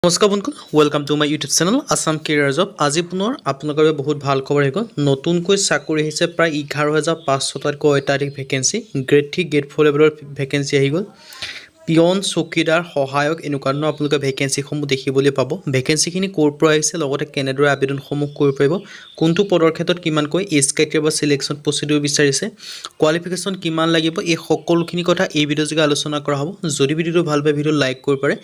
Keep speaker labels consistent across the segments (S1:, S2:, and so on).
S1: নমস্কাৰ বন্ধু welcome to my YouTube channel Assam career job আজি পুনৰ আপোনালোকৰ বাবে বহুত ভাল খবৰ আহিব নতুনকৈ চাকৰি আহিছে প্ৰায় 11500টাতকৈ অত্যাধিক ভেকেন্সি গ্ৰেড 3 গ্ৰেড 4 লেভেলৰ ভেকেন্সি আহি গ'ল পিয়ন চকীদাৰ সহায়ক এনেকুৱা ধৰণৰ আপোনালোকে ভেকেন্সিসমূহ দেখিবলৈ পাব ভেকেন্সিখিনি ক'ৰ পৰা আহিছে লগতে কেনেদৰে আবেদনসমূহ কৰিব পাৰিব কোনটো পদৰ ক্ষেত্ৰত কিমানকৈ এজ ক্ৰাইটেৰিয়া বা সিলেকশ্যন প্ৰচিডিউৰ বিচাৰিছে কোৱালিফিকেশ্যন কিমান লাগিব এই সকলোখিনি কথা এই ভিডিঅ' যোগে আলোচনা কৰা হ'ব যদি ভিডিঅ'টো ভাল পায় ভিডিঅ' লাইক কৰিব পাৰে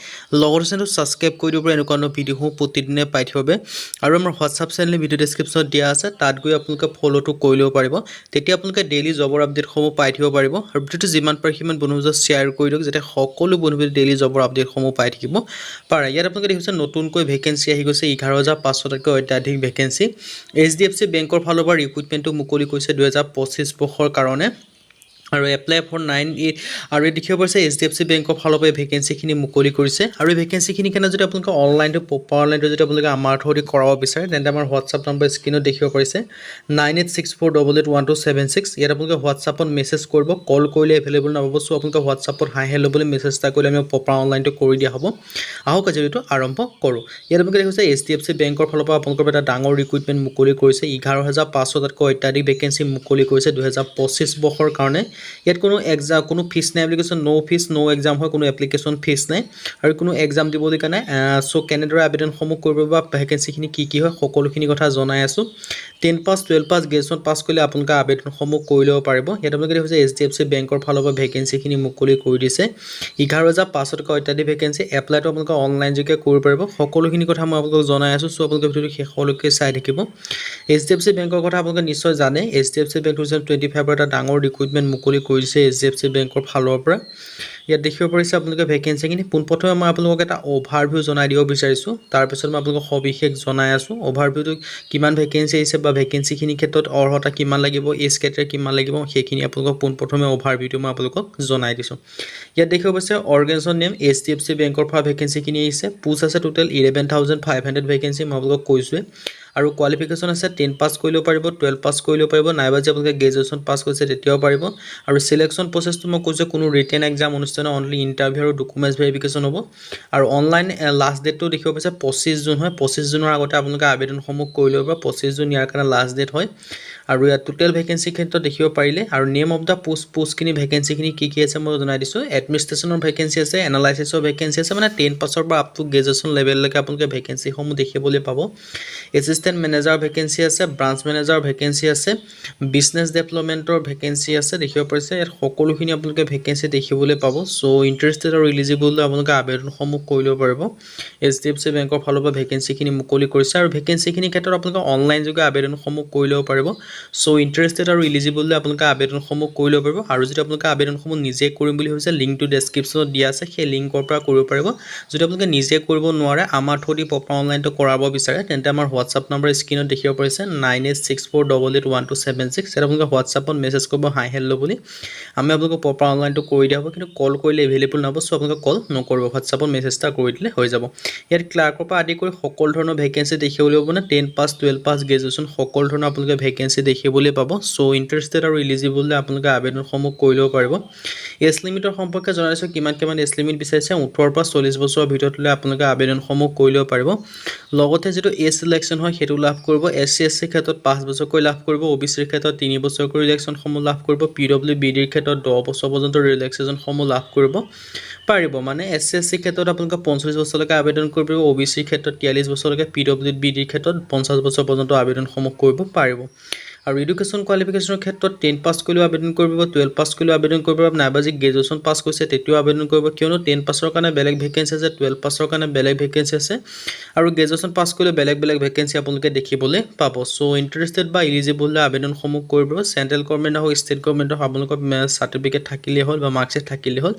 S1: লগতে চেনেলটো সাবস্ক্ৰাইব কৰি দিব পাৰে এনেকুৱা ধৰণৰ ভিডিঅ'সমূহ প্ৰতিদিনে পাই থাকিব বাবে আৰু আমাৰ হোৱাটছআপ চেনেল ভিডিঅ' ডেছক্ৰিপশ্যনত দিয়া আছে তাত গৈ আপোনালোকে ফলোটো কৰি ল'ব পাৰিব তেতিয়া আপোনালোকে ডেইলি জবৰ আপডেটসমূহ পাই থাকিব পাৰিব আৰু ভিডিঅ'টো যিমান পাৰে সিমান বন্ধুৰ মাজত শ্বেয়াৰ কৰি দিয়ক যাতে সকলো বন্ধুৱে ডেইলি জবৰ আপডেটসমূহ পাই থাকিব পাৰে ইয়াত আপোনালোকে দেখিছে নতুনকৈ ভেকেন্সি আহি গৈছে 11500টাতকৈ অত্যাধিক ভেকেন্সি HDFC বেংকৰ ফালৰ পৰা ৰিক্ৰুটমেণ্টটো মুকলি কৰিছে 2025 বৰ্ষৰ কাৰণে আৰু এপ্লাই ফৰ 98 আৰু দেখিব পাৰিছে HDFC বেংকৰ ফালৰ পৰা ভেকেন্সিখিনি মুকলি কৰিছে আৰু এই ভেকেন্সিখিনি কেনে যদি আপোনালোকে অনলাইনটো প্ৰপাৰ অনলাইনটো যদি আপোনালোকে আমাৰ থ্ৰুদি কৰাব বিচাৰে তেন্তে আমাৰ হোৱাটছআপ নম্বৰ স্ক্ৰীনত দেখিব পাৰিছে 9864881276 ইয়াত আপোনালোকে হোৱাটছআপত মেছেজ কৰিব কল কৰিলে এভেইলেবল নাপাব সো আপোনালোকে হোৱাটছআপত হাই হেল্ল বুলি মেছেজ এটা কৰিলে আমি প্ৰপাৰ অনলাইনটো কৰি দিয়া হ'ব আহক আজি ভিডিঅ'টো আৰম্ভ কৰোঁ ইয়াত আপোনালোকে দেখিছে HDFC বেংকৰ ফালৰ পৰা আপোনালোকৰ এটা ডাঙৰ ৰিক্ৰুটমেণ্ট মুকলি কৰিছে 11500টাতকৈ অত্যাধিক ভেকেন্সি মুকলি কৰিছে 2025 বৰ্ষৰ কাৰণে ইয়াত কোনো এক্সাম কোনো ফিস নাই এপ্লিকেশন নো ফিস নো এক্সাম হয় কোনো এপ্লিকেশন ফিস নাই আৰু কোনো এক্সাম দিবলৈ কাৰণে সো কেনেদৰে আবেদনসমূহ কৰিব বা ভেকেন্সিখিনি কি হয় সকলোখিনি কথা জনাই আছো 10 পাস 12 পাস গ্ৰেজুৱেশ্যন পাস কৰিলে আপোনালোকে আবেদনসমূহ কৰি ল'ব পাৰিব ইয়াত আপোনালোকে দেখিছে HDFC বেংকৰ ফালৰ পৰা ভেকেন্সিখিনি মুকলি কৰি দিছে 11500টাতকৈ অত্যাধিক ভেকেন্সি এপ্লাইটো আপোনালোকে অনলাইন যোগে কৰিব পাৰিব সকলোখিনি কথা মই আপোনালোকক জনাই আছো সো আপোনালোকে ভিডিঅ'টো শেষলৈকে চাই থাকিব HDFC বেংকৰ কথা আপোনালোকে নিশ্চয় জানে HDFC বেংক 2025 এটা ডাঙৰ ৰিক্ৰুটমেণ্ট মুকলি কৰিছে HDFC বেংকৰ ফালৰ পৰা ইয়াত দেখিব পাৰিছে আপোনালোকে ভেকেন্সিখিনি পোনপ্ৰথমে মই আপোনালোকক এটা অভাৰভিউ জনাই দিব বিচাৰিছো তাৰ পিছত মই আপোনালোকক সবিশেষ জনাই আছো অভাৰভিউটো কিমান ভেকেন্সি আছে বা ভেকেন্সিখিনি ক্ষেত্ৰত অৰ্হতা কিমান লাগিব এজ ক্ৰাইটেৰিয়া কিমান লাগিব সেইখিনি আপোনালোকক পোনপ্ৰথমে অভাৰভিউটো মই আপোনালোকক জনাই দিছো ইয়াত দেখিব পাৰিছে অৰ্গেনাইজেশ্যন নেম HDFC বেংকৰ পৰা ভেকেন্সিখিনি আহিছে পোষ্ট আছে টোটেল 11500 ভেকেন্সি মই আপোনালোকক কৈছোৱে আৰু কোৱালিফিকেশ্যন আছে 10 পাস কৰিলেও পাৰিব 12 পাস কৰিলেও পাৰিব নাইবা যে আপোনালোকে গ্ৰেজুৱেশ্যন পাস কৰিছে তেতিয়াও পাৰিব আৰু সিলেকশ্যন প্ৰসেছটো মই কৈছো কোনো ৰিটেন এক্সাম অনুষ্ঠান অনলি ইন্টাৰভিউ আৰু ডকুমেন্টছ ভেৰিফিকেশ্যন হ'ব আৰু অনলাইন লাষ্ট ডেটটো দেখিব পাইছে 25 জুন হয় 25 জুনৰ আগতে আপোনালোকে আবেদনসমূহ কৰি ল'ব 25 জুন ইয়াৰ কাৰণে লাষ্ট ডেট হয় আৰু ইয়াত টোটেল ভেকেন্সি ক্ষেত্ৰত দেখিব পাৰিলে আৰু নেম অফ দা পোষ্টখিনি ভেকেন্সিখিনি কি আছে মই জনাই দিছো এডমিনিষ্ট্ৰেশ্যনৰ ভেকেন্সি আছে এনালাইসিছৰ ভেকেন্সি আছে মানে 10 পাছৰ পৰা আপ টু গ্ৰেজুৱেশ্যন লেভেললৈকে আপোনালোকে ভেকেন্সিসমূহ দেখিবলৈ পাব এসিস্টেন্ট মেনেজাৰ ভেকেন্সি আছে ব্ৰাঞ্চ মেনেজাৰ ভেকেন্সি আছে বিজনেছ ডেভেলপমেন্টৰ ভেকেন্সি আছে দেখিব পাৰিছে ইয়াত সকলোখিনি আপোনালোকে ভেকেন্সি দেখিবলৈ পাব সো ইন্টাৰেষ্টেড আৰু এলিজিবল আপোনালোকে আবেদনসমূহ কৰি ল'ব পাৰিব HDFC বেংকৰ ফালৰ পৰা ভেকেন্সিখিনি মুকলি কৰিছে আৰু ভেকেন্সিখিনি ক্ষেত্ৰত আপোনালোকে অনলাইন যোগে আবেদনসমূহ কৰি ল'ব পাৰিব সো ইন্টাৰেষ্টেড আৰু এলিজিবল আপোনালোকে আবেদনসমূহ কৰি ল'ব পাৰিব আৰু যদি আপোনালোকে আবেদনসমূহ নিজে কৰিম বুলি ভাবিছে লিংকটো ডেছক্ৰিপশ্যনত দিয়া আছে সেই লিংকৰ পৰা কৰিব পাৰিব যদি আপোনালোকে নিজে কৰিব নোৱাৰে আমাৰ থ্ৰুদি প্ৰপাৰ অনলাইনটো কৰাব বিচাৰে তেন্তে আমাৰ হোৱাটছআপ নম্বৰ স্ক্ৰীনত দেখিব পাৰিছে 9864881276 এটা আপোনালোকে হোৱাটছআপত মেছেজ কৰিব হাই হেল্ল বুলি আমি আপোনালোকক প্ৰপাৰ অনলাইনটো কৰি দিয়া হ'ব কিন্তু কল কৰিলে এভেইলেবল নহ'ব সো আপোনালোকে কল নকৰিব হোৱাটছআপত মেছেজ এটা কৰি দিলে হৈ যাব ইয়াত ক্লাৰ্কৰ পৰা আদি কৰি সকলো ধৰণৰ ভেকেন্সি দেখিবলৈ পাব না 10 পাস 12 পাস গ্ৰেজুৱেশ্যন সকলো ধৰণৰ আপোনালোকে ভেকেন্সি দেখিবলৈ পাব সো ইন্টাৰেষ্টেড আৰু এলিজিবল আপোনালোকে আবেদনসমূহ কৰি ল'ব পাৰিব এজ লিমিটৰ সম্পৰ্কে জনাইছো কিমান এজ লিমিট বিচাৰিছে 18 পৰা 40 বছৰৰ ভিতৰত লৈ আপোনালোকে আবেদনসমূহ কৰি ল'ব পাৰিব লগতে যেটো এজ সিলেকশ্যন হয় হেতু লাভ কৰিব SC SC ক্ষেত্ৰত 5 বছৰকৈ লাভ কৰিব OBC ৰ ক্ষেত্ৰত 3 বছৰকৈ ৰিলেক্সনসমূহ লাভ কৰিব PWBD ৰ ক্ষেত্ৰত 10 বছৰ পৰ্যন্ত ৰিলেক্সেশনসমূহ লাভ কৰিব পাৰিব মানে SC SC ক্ষেত্ৰত আপোনালোকে 45 বছৰলৈকে আবেদন কৰিব পাৰিব OBC ৰ ক্ষেত্ৰত 43 বছৰলৈকে PWBD ৰ ক্ষেত্ৰত 50 বছৰ পৰ্যন্ত আবেদনসমূহ কৰিব পাৰিব আৰু এডুকেশ্যন কোৱালিফিকেশ্যনৰ ক্ষেত্ৰত 10 পাস কৰিলেও আবেদন কৰিব 12 পাস কৰিলেও আবেদন কৰিব নাইবা যে গ্ৰেজুৱেশ্যন পাস কৰিছে তেতিয়াও আবেদন কৰিব কিয়নো 10 পাসৰ কাৰণে বেলেগ ভেকেন্সি আছে 12 পাসৰ কাৰণে বেলেগ ভেকেন্সি আছে আৰু গ্ৰেজুৱেশ্যন পাস কৰিলে বেলেগ ভেকেন্সি আপোনালোকে দেখিবলৈ পাব সো ইন্টাৰেষ্টেড বা এলিজিবল আবেদনসমূহ কৰিব চেন্ট্ৰেল গভৰ্ণমেণ্ট হওক ষ্টেট গভৰ্ণমেণ্টৰ আপোনালোকৰ সাৰ্টিফিকেট থাকিলে হ'ল বা মাৰ্কশ্বিট থাকিলে হ'ল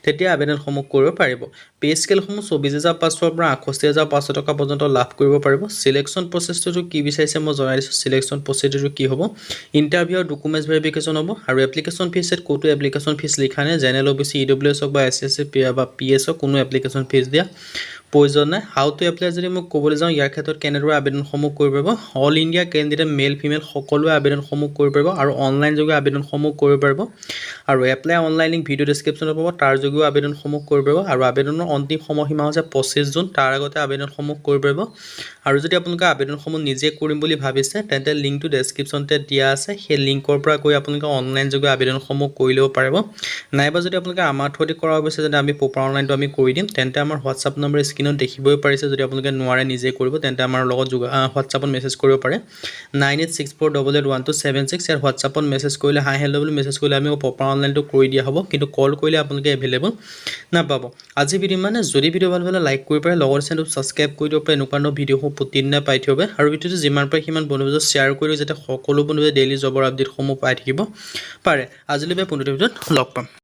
S1: তেতিয়া আবেদনসমূহ কৰিব পাৰিব পে স্কেলসমূহ 24500 পৰা 68500 টকা পৰ্যন্ত লাভ কৰিব পাৰিব সিলেকশ্যন প্ৰসেছটো কি বিচাৰিছে মই জনাই দিছো সিলেকশ্যন প্ৰচিডিউৰ কি হ'ব ইন্টাৰভিউ আৰু ডকুমেন্টছ ভেৰিফিকেশ্যন হ'ব আৰু এপ্লিকেশ্যন ফিছ এট কোটো এপ্লিকেশ্যন ফিছ লিখা নাই জেনেৰেল OBC EWS হওক বা SSC বা PS হওক কোনো এপ্লিকেশ্যন ফিছ দিয়া প্ৰয়োজন নাই হাউ টু এপ্লাই যদি মই ক'বলৈ যাওঁ ইয়াৰ ক্ষেত্ৰত কেনেদৰে আবেদনসমূহ কৰিব পাৰিব all India candidate male female সকলোৱে আবেদনসমূহ কৰিব পাৰিব আৰু অনলাইন যোগে আবেদনসমূহ কৰিব পাৰিব আৰু এপ্লাই অনলাইন লিংক ভিডিঅ' ডেছক্ৰিপশ্যনত পাব তাৰ যোগেও আবেদনসমূহ কৰিব পাৰিব আৰু আবেদনৰ অন্তিম সময়সীমা হৈছে 25 জুন তাৰ আগতে আবেদনসমূহ কৰিব পাৰিব আৰু যদি আপোনালোকে আবেদনসমূহ নিজে কৰিম বুলি ভাবিছে তেন্তে লিংকটো ডেছক্ৰিপশ্যনতে দিয়া আছে সেই লিংকৰ পৰা গৈ আপোনালোকে অনলাইন যোগে আবেদনসমূহ কৰি ল'ব পাৰিব নাইবা যদি আপোনালোকে আমাৰ থ্ৰুদি কৰা হৈছে যেনে আমি প্ৰপাৰ অনলাইনটো আমি কৰি দিম তেন্তে আমাৰ হোৱাটছআপ নম্বৰ স্ক্ৰীনত দেখিবই পাৰিছে যদি আপোনালোকে নোৱাৰে নিজে কৰিব তেন্তে আমাৰ লগত হোৱাটছআপত মেছেজ কৰিব পাৰে 9864881276 ইয়াৰ হোৱাটছআপত মেছেজ কৰিলে হাই হেল্ল' বুলি মেছেজ কৰিলে আমি প্ৰপাৰ অনলাইনটো কৰি দিয়া হ'ব কিন্তু কল কৰিলে আপোনালোকে এভেইলেবল নাপাব আজি ভিডিঅ' মানে যদি ভিডিঅ' ভাল হ'লে লাইক কৰি পাৰে লগৰ চেনেলটো ছাবস্ক্ৰাইব কৰি দিব পাৰে এনেকুৱা ভিডিঅ'সমূহ প্ৰতিদিনে পাই থাকিব আৰু ভিডিঅ'টো যিমান পাৰে সিমান বন্ধুবৰ্গৰ শ্বেয়াৰ কৰি যাতে সকলো বন্ধুৱে ডেইলি জবৰ আপডেটসমূহ পাই থাকিব পাৰে আজিলৈকে পুনৰ ভিডিঅ'ত লগ পাম